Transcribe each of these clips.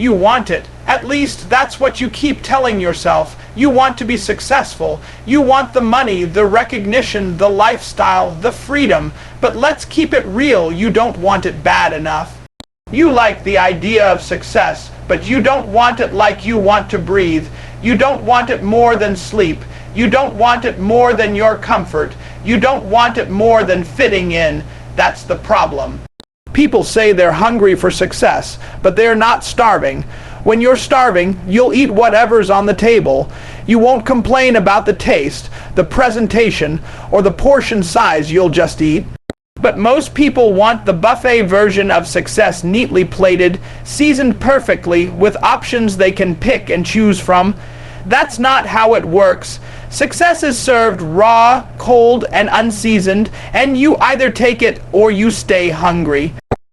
You want it. At least that's what you keep telling yourself. You want to be successful. You want the money, the recognition, the lifestyle, the freedom. But let's keep it real. You don't want it bad enough. You like the idea of success, but you don't want it like you want to breathe. You don't want it more than sleep. You don't want it more than your comfort. You don't want it more than fitting in. That's the problem. People say they're hungry for success, but they're not starving. When you're starving, you'll eat whatever's on the table. You won't complain about the taste, the presentation, or the portion size. You'll just eat. But most people want the buffet version of success, neatly plated, seasoned perfectly, with options they can pick and choose from. That's not how it works. Success is served raw, cold, and unseasoned, and you either take it or you stay hungry.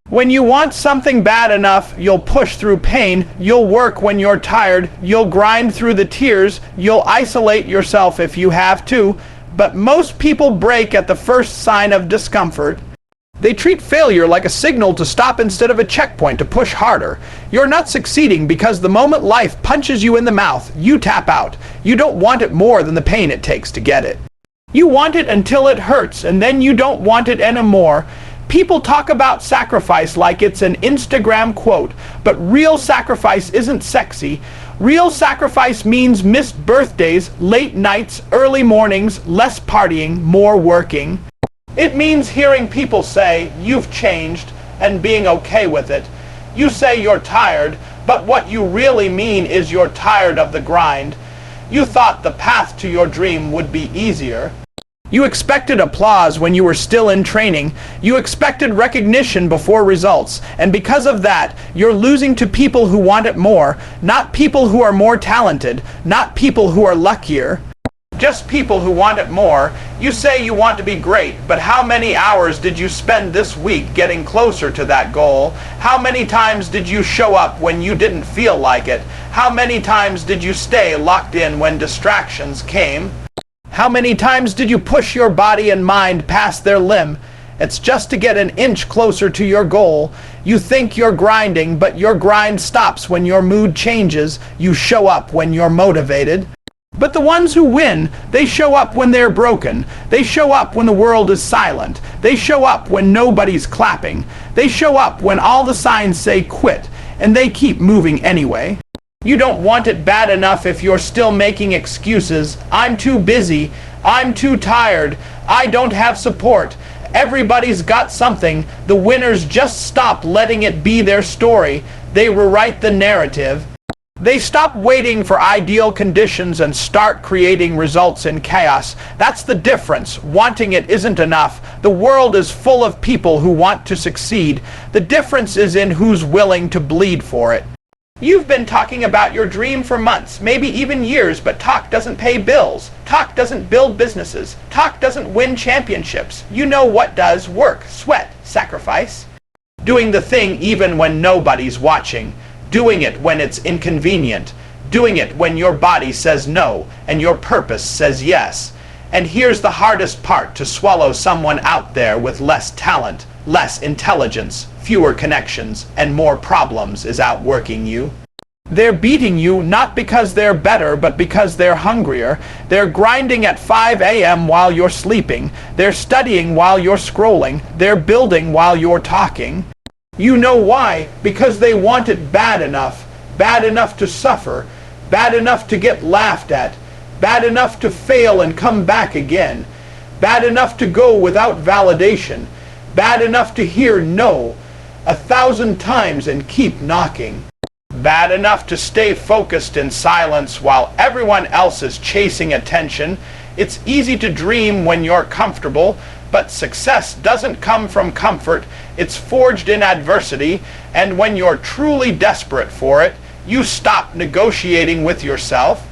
When you want something bad enough, you'll push through pain, you'll work when you're tired, you'll grind through the tears, you'll isolate yourself if you have to, but most people break at the first sign of discomfort. They treat failure like a signal to stop instead of a checkpoint to push harder. You're not succeeding because the moment life punches you in the mouth, you tap out. You don't want it more than the pain it takes to get it. You want it until it hurts, and then you don't want it anymore. People talk about sacrifice like it's an Instagram quote, but real sacrifice isn't sexy. Real sacrifice means missed birthdays, late nights, early mornings, less partying, more working. It means hearing people say, "You've changed," and being okay with it. You say you're tired, but what you really mean is you're tired of the grind. You thought the path to your dream would be easier. You expected applause when you were still in training. You expected recognition before results. And because of that, you're losing to people who want it more, not people who are more talented, not people who are luckier. Just people who want it more. You say you want to be great, but how many hours did you spend this week getting closer to that goal? How many times did you show up when you didn't feel like it? How many times did you stay locked in when distractions came? How many times did you push your body and mind past their limb? It's just to get an inch closer to your goal. You think you're grinding, but your grind stops when your mood changes. You show up when you're motivated. But the ones who win, they show up when they're broken. They show up when the world is silent. They show up when nobody's clapping. They show up when all the signs say quit, and they keep moving anyway. You don't want it bad enough if you're still making excuses. I'm too busy. I'm too tired. I don't have support. Everybody's got something. The winners just stop letting it be their story. They rewrite the narrative. They stop waiting for ideal conditions and start creating results in chaos. That's the difference. Wanting it isn't enough. The world is full of people who want to succeed. The difference is in who's willing to bleed for it. You've been talking about your dream for months, maybe even years, but talk doesn't pay bills. Talk doesn't build businesses. Talk doesn't win championships. You know what does: work, sweat, sacrifice. Doing the thing even when nobody's watching. Doing it when it's inconvenient. Doing it when your body says no and your purpose says yes. And here's the hardest part: to swallow someone out there with less talent, less intelligence, fewer connections, and more problems is outworking you. They're beating you not because they're better, but because they're hungrier. They're grinding at 5 a.m. while you're sleeping. They're studying while you're scrolling. They're building while you're talking. You know why? Because they want it bad enough to suffer, bad enough to get laughed at, bad enough to fail and come back again, bad enough to go without validation, bad enough to hear no 1,000 times and keep knocking, bad enough to stay focused in silence while everyone else is chasing attention. It's easy to dream when you're comfortable, but success doesn't come from comfort. It's forged in adversity, and when you're truly desperate for it, you stop negotiating with yourself.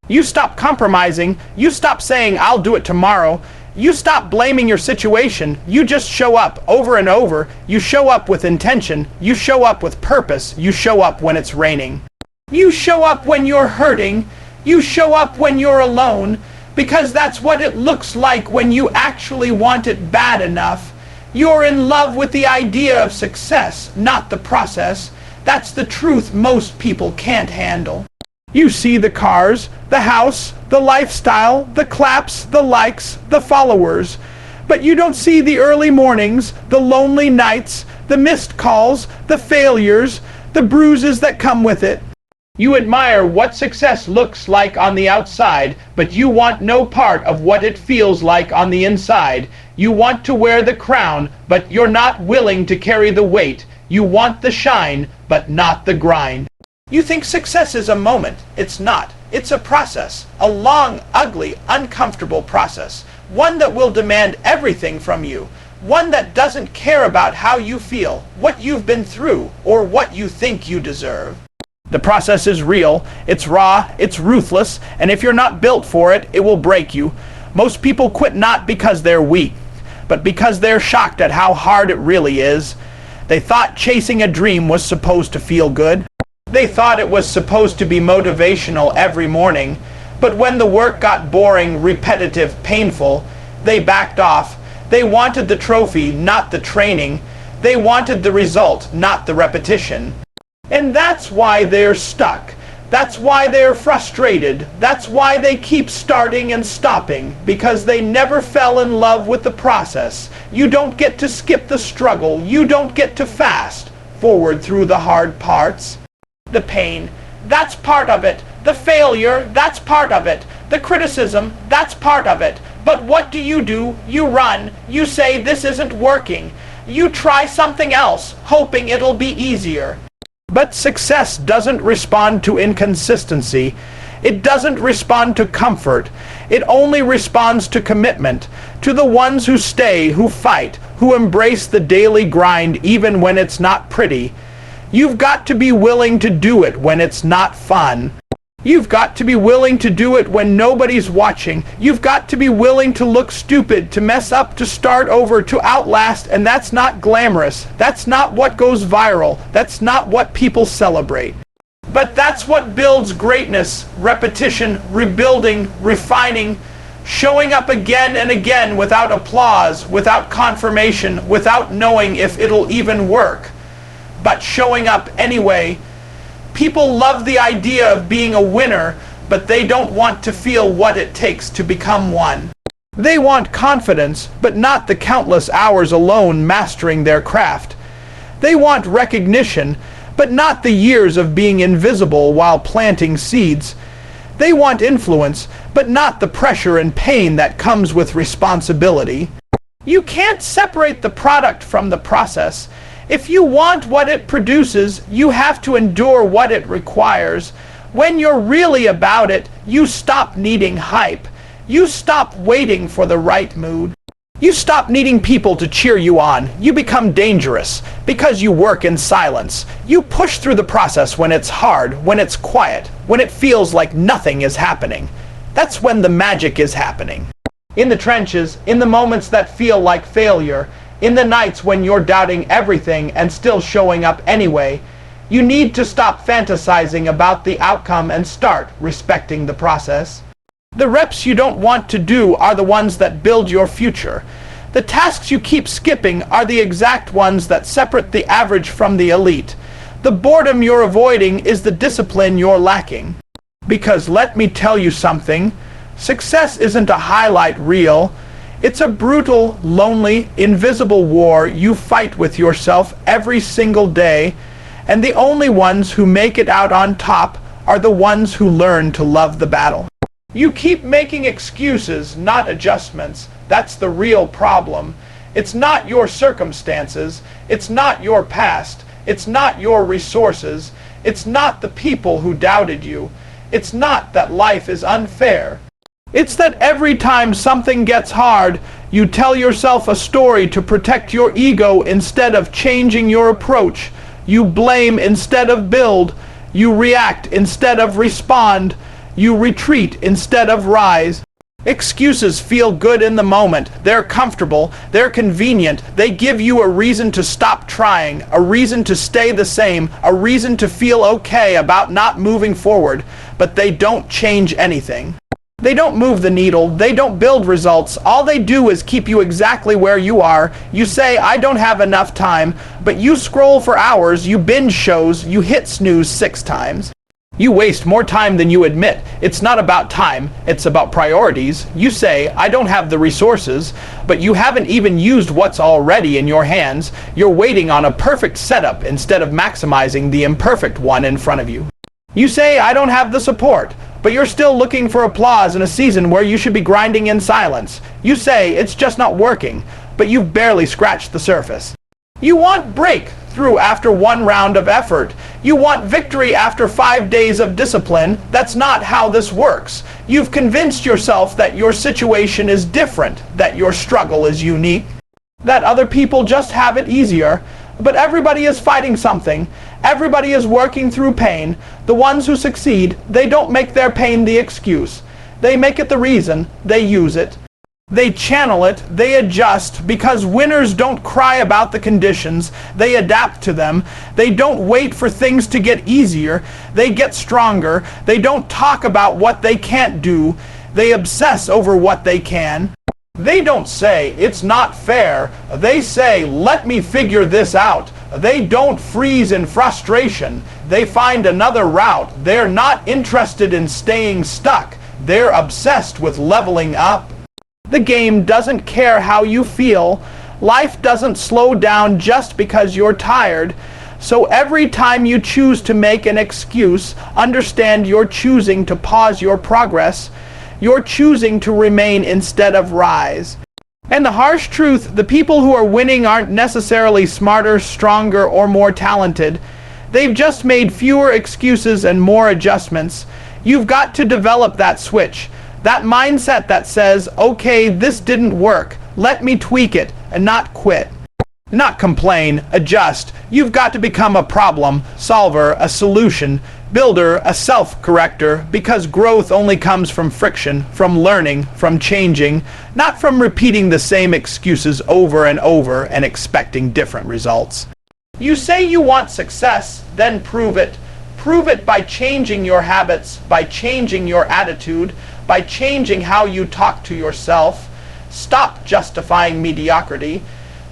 You stop compromising. You stop saying, "I'll do it tomorrow." You stop blaming your situation. You just show up over and over. You show up with intention. You show up with purpose. You show up when it's raining. You show up when you're hurting. You show up when you're alone, because that's what it looks like when you actually want it bad enough. You're in love with the idea of success, not the process. That's the truth most people can't handle. You see the cars, the house, the lifestyle, the claps, the likes, the followers. But you don't see the early mornings, the lonely nights, the missed calls, the failures, the bruises that come with it. You admire what success looks like on the outside, but you want no part of what it feels like on the inside. You want to wear the crown, but you're not willing to carry the weight. You want the shine, but not the grind. You think success is a moment. It's not. It's a process. A long, ugly, uncomfortable process. One that will demand everything from you. One that doesn't care about how you feel, what you've been through, or what you think you deserve. The process is real, it's raw, it's ruthless, and if you're not built for it, it will break you. Most people quit not because they're weak, but because they're shocked at how hard it really is. They thought chasing a dream was supposed to feel good. They thought it was supposed to be motivational every morning, but when the work got boring, repetitive, painful, they backed off. They wanted the trophy, not the training. They wanted the result, not the repetition. And that's why they're stuck. That's why they're frustrated. That's why they keep starting and stopping, because they never fell in love with the process. You don't get to skip the struggle. You don't get to fast forward through the hard parts. The pain, that's part of it. The failure, that's part of it. The criticism, that's part of it. But what do? You run. You say this isn't working. You try something else, hoping it'll be easier. But success doesn't respond to inconsistency. It doesn't respond to comfort. It only responds to commitment, to the ones who stay, who fight, who embrace the daily grind even when it's not pretty. You've got to be willing to do it when it's not fun. You've got to be willing to do it when nobody's watching. You've got to be willing to look stupid, to mess up, to start over, to outlast, and that's not glamorous. That's not what goes viral. That's not what people celebrate. But that's what builds greatness: repetition, rebuilding, refining, showing up again and again without applause, without confirmation, without knowing if it'll even work, but showing up anyway. People love the idea of being a winner, but they don't want to feel what it takes to become one. They want confidence, but not the countless hours alone mastering their craft. They want recognition, but not the years of being invisible while planting seeds. They want influence, but not the pressure and pain that comes with responsibility. You can't separate the product from the process. If you want what it produces, you have to endure what it requires. When you're really about it, you stop needing hype. You stop waiting for the right mood. You stop needing people to cheer you on. You become dangerous because you work in silence. You push through the process when it's hard, when it's quiet, when it feels like nothing is happening. That's when the magic is happening. In the trenches, in the moments that feel like failure, in the nights when you're doubting everything and still showing up anyway, you need to stop fantasizing about the outcome and start respecting the process. The reps you don't want to do are the ones that build your future. The tasks you keep skipping are the exact ones that separate the average from the elite. The boredom you're avoiding is the discipline you're lacking. Because let me tell you something, success isn't a highlight reel. It's a brutal, lonely, invisible war you fight with yourself every single day, and the only ones who make it out on top are the ones who learn to love the battle. You keep making excuses, not adjustments. That's the real problem. It's not your circumstances. It's not your past. It's not your resources. It's not the people who doubted you. It's not that life is unfair. It's that every time something gets hard, you tell yourself a story to protect your ego instead of changing your approach. You blame instead of build. You react instead of respond. You retreat instead of rise. Excuses feel good in the moment. They're comfortable. They're convenient. They give you a reason to stop trying, a reason to stay the same, a reason to feel okay about not moving forward, but they don't change anything. They don't move the needle. They don't build results. All they do is keep you exactly where you are. You say, I don't have enough time, but you scroll for hours, you binge shows, you hit snooze 6 times. You waste more time than you admit. It's not about time, it's about priorities. You say, I don't have the resources, but you haven't even used what's already in your hands. You're waiting on a perfect setup instead of maximizing the imperfect one in front of you. You say, I don't have the support, but you're still looking for applause in a season where you should be grinding in silence. You say, it's just not working, but you've barely scratched the surface. You want breakthrough after 1 round of effort. You want victory after 5 days of discipline. That's not how this works. You've convinced yourself that your situation is different, that your struggle is unique, that other people just have it easier. But everybody is fighting something. Everybody is working through pain. The ones who succeed, they don't make their pain the excuse. They make it the reason. They use it. They channel it, they adjust, because winners don't cry about the conditions, they adapt to them. They don't wait for things to get easier, they get stronger. They don't talk about what they can't do, they obsess over what they can. They don't say, it's not fair. They say, let me figure this out. They don't freeze in frustration. They find another route. They're not interested in staying stuck. They're obsessed with leveling up. The game doesn't care how you feel. Life doesn't slow down just because you're tired. So every time you choose to make an excuse, understand you're choosing to pause your progress. You're choosing to remain instead of rise. And the harsh truth, the people who are winning aren't necessarily smarter, stronger, or more talented. They've just made fewer excuses and more adjustments. You've got to develop that switch. That mindset that says, okay, this didn't work. Let me tweak it and not quit. Not complain, adjust. You've got to become a problem solver, a solution builder, a self-corrector, because growth only comes from friction, from learning, from changing, not from repeating the same excuses over and over and expecting different results. You say you want success, then prove it. Prove it by changing your habits, by changing your attitude, by changing how you talk to yourself. Stop justifying mediocrity.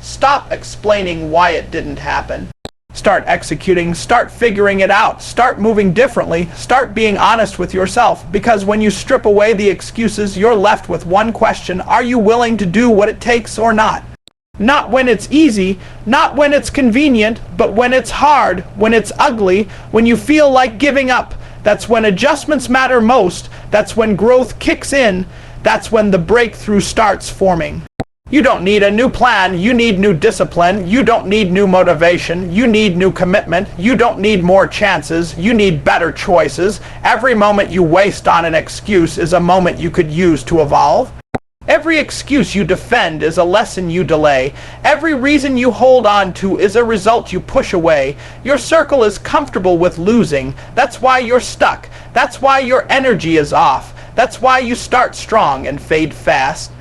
Stop explaining why it didn't happen. Start executing, start figuring it out, start moving differently, start being honest with yourself, because when you strip away the excuses, you're left with one question: are you willing to do what it takes or not? Not when it's easy, not when it's convenient, but when it's hard, when it's ugly, when you feel like giving up. That's when adjustments matter most. That's when growth kicks in. That's when the breakthrough starts forming. You don't need a new plan. You need new discipline. You don't need new motivation. You need new commitment. You don't need more chances. You need better choices. Every moment you waste on an excuse is a moment you could use to evolve. Every excuse you defend is a lesson you delay. Every reason you hold on to is a result you push away. Your circle is comfortable with losing. That's why you're stuck. That's why your energy is off. That's why you start strong and fade fast.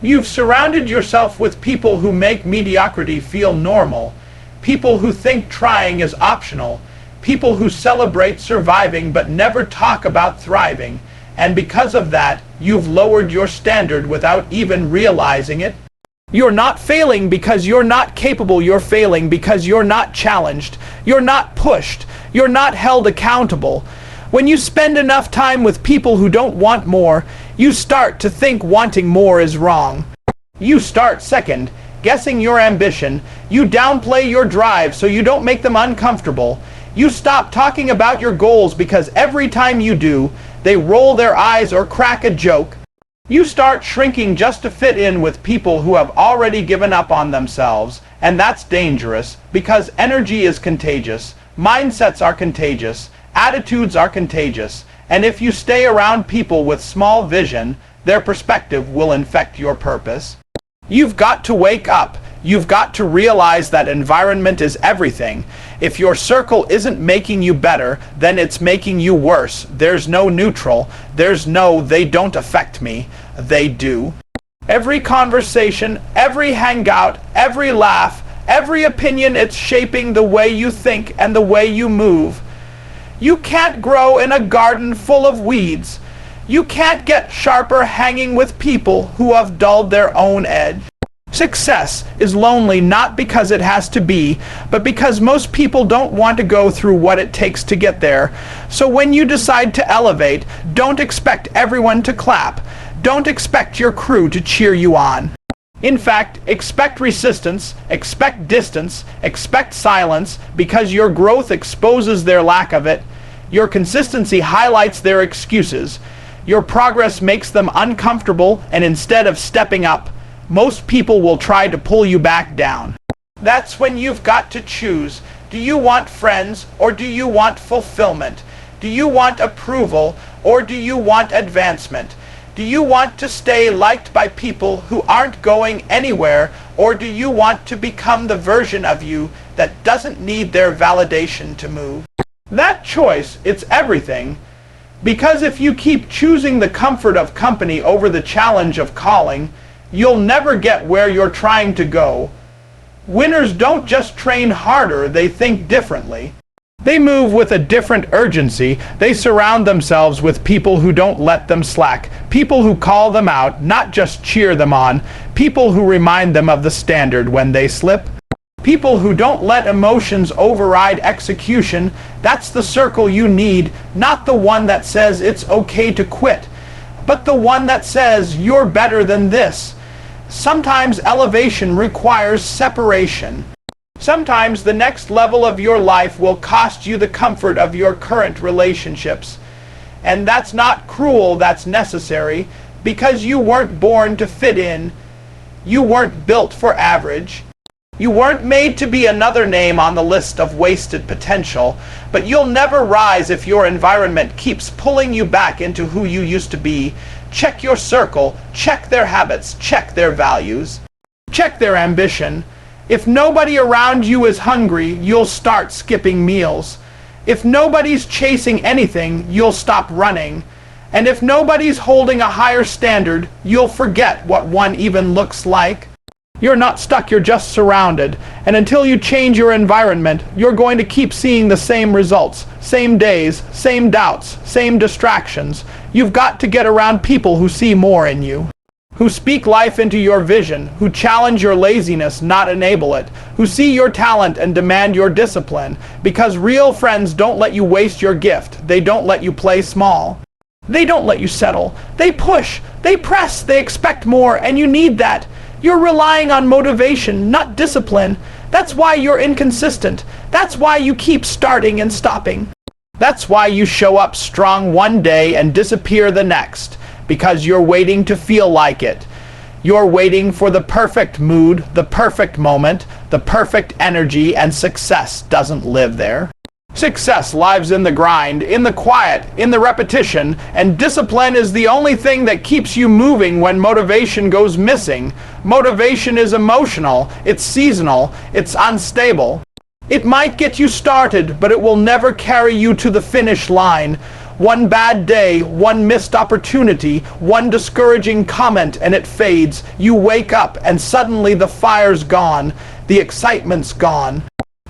You've surrounded yourself with people who make mediocrity feel normal. People who think trying is optional. People who celebrate surviving but never talk about thriving. And because of that, you've lowered your standard without even realizing it. You're not failing because you're not capable. You're failing because you're not challenged. You're not pushed. You're not held accountable. When you spend enough time with people who don't want more, you start to think wanting more is wrong. You start second guessing your ambition. You downplay your drive so you don't make them uncomfortable. You stop talking about your goals because every time you do, they roll their eyes or crack a joke. You start shrinking just to fit in with people who have already given up on themselves, and that's dangerous because energy is contagious, mindsets are contagious, attitudes are contagious, and if you stay around people with small vision, their perspective will infect your purpose. You've got to wake up. You've got to realize that environment is everything. If your circle isn't making you better, then it's making you worse. There's no neutral. There's no they don't affect me. They do. Every conversation, every hangout, every laugh, every opinion, it's shaping the way you think and the way you move. You can't grow in a garden full of weeds. You can't get sharper hanging with people who have dulled their own edge. Success is lonely not because it has to be, but because most people don't want to go through what it takes to get there. So when you decide to elevate, don't expect everyone to clap. Don't expect your crew to cheer you on. In fact, expect resistance, expect distance, expect silence, because your growth exposes their lack of it. Your consistency highlights their excuses. Your progress makes them uncomfortable, and instead of stepping up, most people will try to pull you back down. That's when you've got to choose. Do you want friends or do you want fulfillment? Do you want approval or do you want advancement? Do you want to stay liked by people who aren't going anywhere, or do you want to become the version of you that doesn't need their validation to move? That choice, it's everything. Because if you keep choosing the comfort of company over the challenge of calling, you'll never get where you're trying to go. Winners don't just train harder, they think differently. They move with a different urgency. They surround themselves with people who don't let them slack, people who call them out, not just cheer them on, people who remind them of the standard when they slip. People who don't let emotions override execution. That's the circle you need, not the one that says it's okay to quit, but the one that says you're better than this. Sometimes elevation requires separation. Sometimes the next level of your life will cost you the comfort of your current relationships. And that's not cruel, that's necessary, because you weren't born to fit in. You weren't built for average. You weren't made to be another name on the list of wasted potential, but you'll never rise if your environment keeps pulling you back into who you used to be. Check your circle, check their habits, check their values, check their ambition. If nobody around you is hungry, you'll start skipping meals. If nobody's chasing anything, you'll stop running. And if nobody's holding a higher standard, you'll forget what one even looks like. You're not stuck, you're just surrounded. And until you change your environment, you're going to keep seeing the same results, same days, same doubts, same distractions. You've got to get around people who see more in you, who speak life into your vision, who challenge your laziness, not enable it, who see your talent and demand your discipline, because real friends don't let you waste your gift. They don't let you play small. They don't let you settle. They push, they press, they expect more, and you need that. You're relying on motivation, not discipline. That's why you're inconsistent. That's why you keep starting and stopping. That's why you show up strong one day and disappear the next, because you're waiting to feel like it. You're waiting for the perfect mood, the perfect moment, the perfect energy, and success doesn't live there. Success lives in the grind, in the quiet, in the repetition, and discipline is the only thing that keeps you moving when motivation goes missing. Motivation is emotional, it's seasonal, it's unstable. It might get you started, but it will never carry you to the finish line. One bad day, one missed opportunity, one discouraging comment, and it fades. You wake up, and suddenly the fire's gone, the excitement's gone.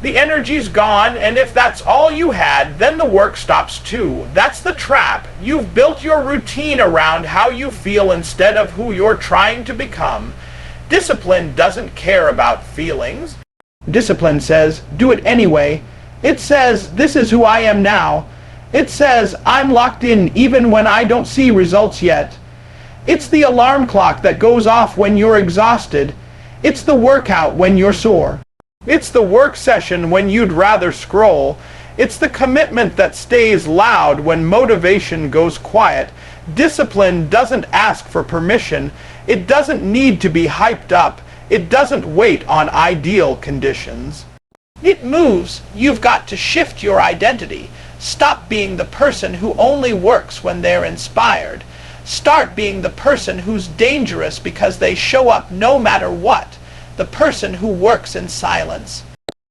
The energy's gone, and if that's all you had, then the work stops too. That's the trap. You've built your routine around how you feel instead of who you're trying to become. Discipline doesn't care about feelings. Discipline says, do it anyway. It says, this is who I am now. It says, I'm locked in even when I don't see results yet. It's the alarm clock that goes off when you're exhausted. It's the workout when you're sore. It's the work session when you'd rather scroll. It's the commitment that stays loud when motivation goes quiet. Discipline doesn't ask for permission. It doesn't need to be hyped up. It doesn't wait on ideal conditions. It moves. You've got to shift your identity. Stop being the person who only works when they're inspired. Start being the person who's dangerous because they show up no matter what. The person who works in silence.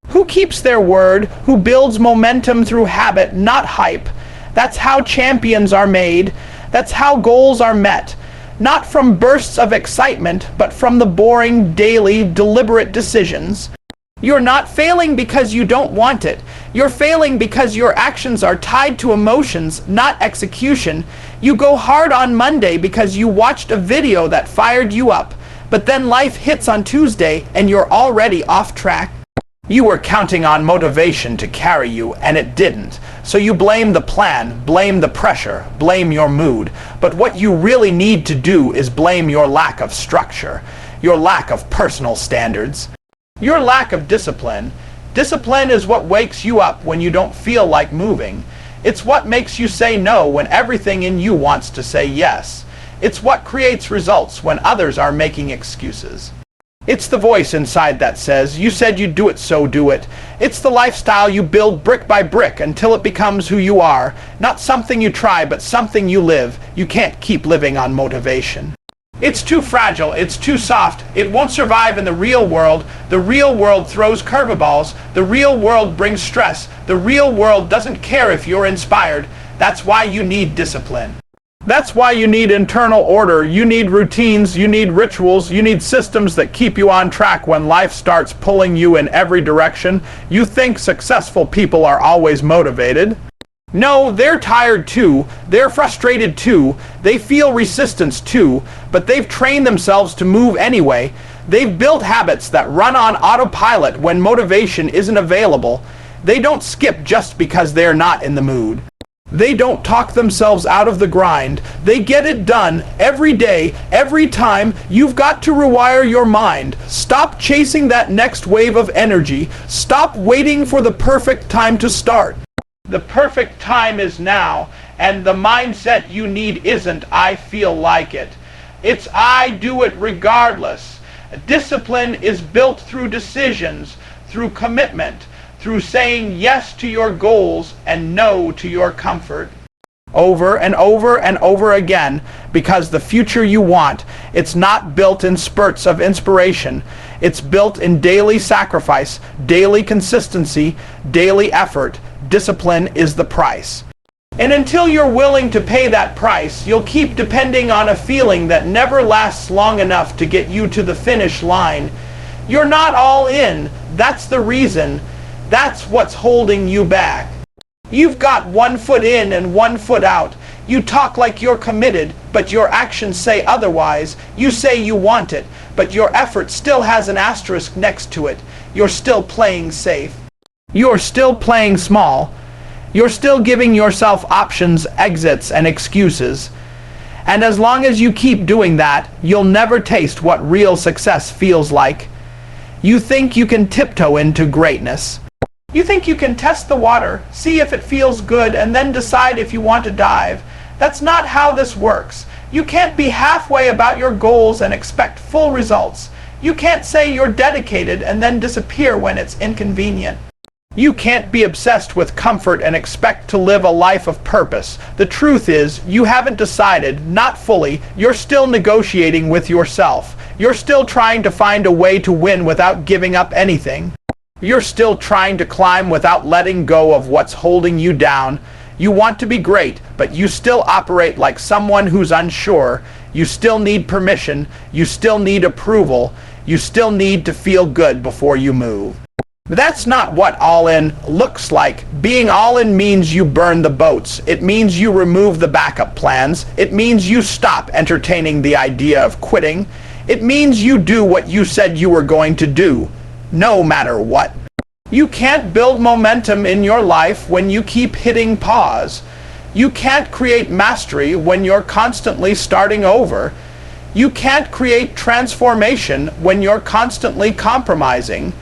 Who keeps their word, who builds momentum through habit, not hype. That's how champions are made. That's how goals are met. Not from bursts of excitement, but from the boring, daily, deliberate decisions. You're not failing because you don't want it. You're failing because your actions are tied to emotions, not execution. You go hard on Monday because you watched a video that fired you up, but then life hits on Tuesday and you're already off track. You were counting on motivation to carry you, and it didn't. So you blame the plan, blame the pressure, blame your mood. But what you really need to do is blame your lack of structure, your lack of personal standards, your lack of discipline. Discipline is what wakes you up when you don't feel like moving. It's what makes you say no when everything in you wants to say yes. It's what creates results when others are making excuses. It's the voice inside that says, "You said you'd do it, so do it." It's the lifestyle you build brick by brick until it becomes who you are. Not something you try, but something you live. You can't keep living on motivation. It's too fragile, it's too soft, it won't survive in the real world. The real world throws curveballs. The real world brings stress. The real world doesn't care if you're inspired. That's why you need discipline. That's why you need internal order. You need routines, you need rituals, you need systems that keep you on track when life starts pulling you in every direction. You think successful people are always motivated. No, they're tired too. They're frustrated too. They feel resistance too, but they've trained themselves to move anyway. They've built habits that run on autopilot when motivation isn't available. They don't skip just because they're not in the mood. They don't talk themselves out of the grind. They get it done every day, every time. You've got to rewire your mind. Stop chasing that next wave of energy. Stop waiting for the perfect time to start. The perfect time is now, and the mindset you need isn't "I feel like it." It's "I do it regardless." Discipline is built through decisions, through commitment, through saying yes to your goals and no to your comfort. Over and over and over again, because the future you want, it's not built in spurts of inspiration. It's built in daily sacrifice, daily consistency, daily effort. Discipline is the price. And until you're willing to pay that price, you'll keep depending on a feeling that never lasts long enough to get you to the finish line. You're not all in. That's the reason. That's what's holding you back. You've got one foot in and one foot out. You talk like you're committed, but your actions say otherwise. You say you want it, but your effort still has an asterisk next to it. You're still playing safe. You're still playing small. You're still giving yourself options, exits, and excuses. And as long as you keep doing that, you'll never taste what real success feels like. You think you can tiptoe into greatness. You think you can test the water, see if it feels good, and then decide if you want to dive. That's not how this works. You can't be halfway about your goals and expect full results. You can't say you're dedicated and then disappear when it's inconvenient. You can't be obsessed with comfort and expect to live a life of purpose. The truth is, you haven't decided, not fully. You're still negotiating with yourself. You're still trying to find a way to win without giving up anything. You're still trying to climb without letting go of what's holding you down. You want to be great, but you still operate like someone who's unsure. You still need permission. You still need approval. You still need to feel good before you move. That's not what all-in looks like. Being all-in means you burn the boats. It means you remove the backup plans. It means you stop entertaining the idea of quitting. It means you do what you said you were going to do, no matter what. You can't build momentum in your life when you keep hitting pause. You can't create mastery when you're constantly starting over. You can't create transformation when you're constantly compromising.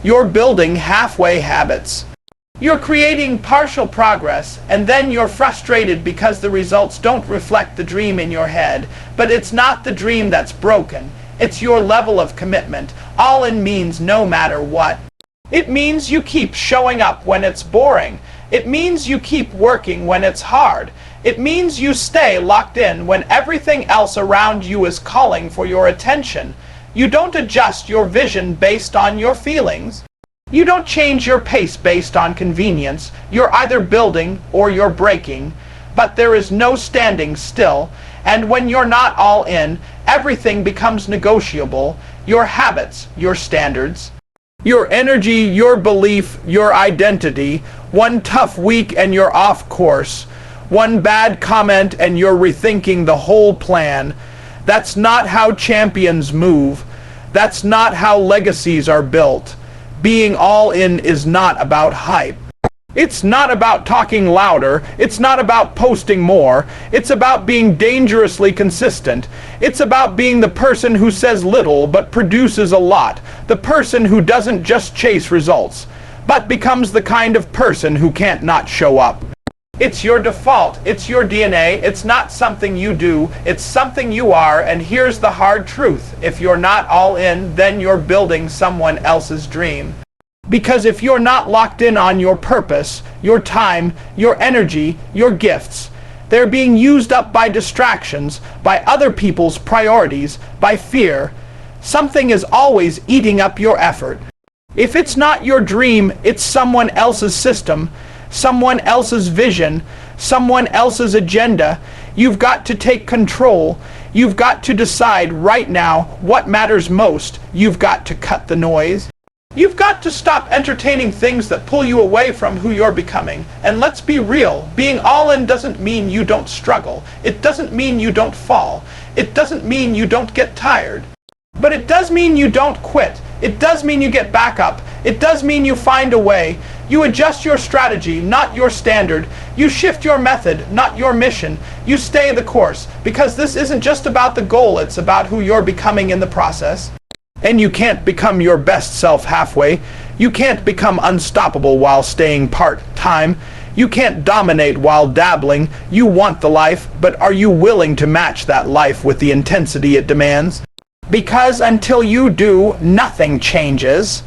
You're building halfway habits. You're creating partial progress, and then you're frustrated because the results don't reflect the dream in your head. But it's not the dream that's broken. It's your level of commitment. All in means no matter what. It means you keep showing up when it's boring. It means you keep working when it's hard. It means you stay locked in when everything else around you is calling for your attention. You don't adjust your vision based on your feelings. You don't change your pace based on convenience. You're either building or you're breaking, but there is no standing still. And when you're not all in, everything becomes negotiable. Your habits, your standards, your energy, your belief, your identity. One tough week and you're off course. One bad comment and you're rethinking the whole plan. That's not how champions move. That's not how legacies are built. Being all in is not about hype. It's not about talking louder. It's not about posting more. It's about being dangerously consistent. It's about being the person who says little but produces a lot. The person who doesn't just chase results, but becomes the kind of person who can't not show up. It's your default. It's your DNA. It's not something you do. It's something you are. And here's the hard truth. If you're not all in, then you're building someone else's dream. Because if you're not locked in on your purpose, your time, your energy, your gifts, they're being used up by distractions, by other people's priorities, by fear. Something is always eating up your effort. If it's not your dream, it's someone else's system, someone else's vision, someone else's agenda. You've got to take control. You've got to decide right now what matters most. You've got to cut the noise. You've got to stop entertaining things that pull you away from who you're becoming. And let's be real, being all in doesn't mean you don't struggle. It doesn't mean you don't fall. It doesn't mean you don't get tired. But it does mean you don't quit. It does mean you get back up. It does mean you find a way. You adjust your strategy, not your standard. You shift your method, not your mission. You stay the course, because this isn't just about the goal, it's about who you're becoming in the process. And you can't become your best self halfway. You can't become unstoppable while staying part-time. You can't dominate while dabbling. You want the life, but are you willing to match that life with the intensity it demands? Because until you do, nothing changes.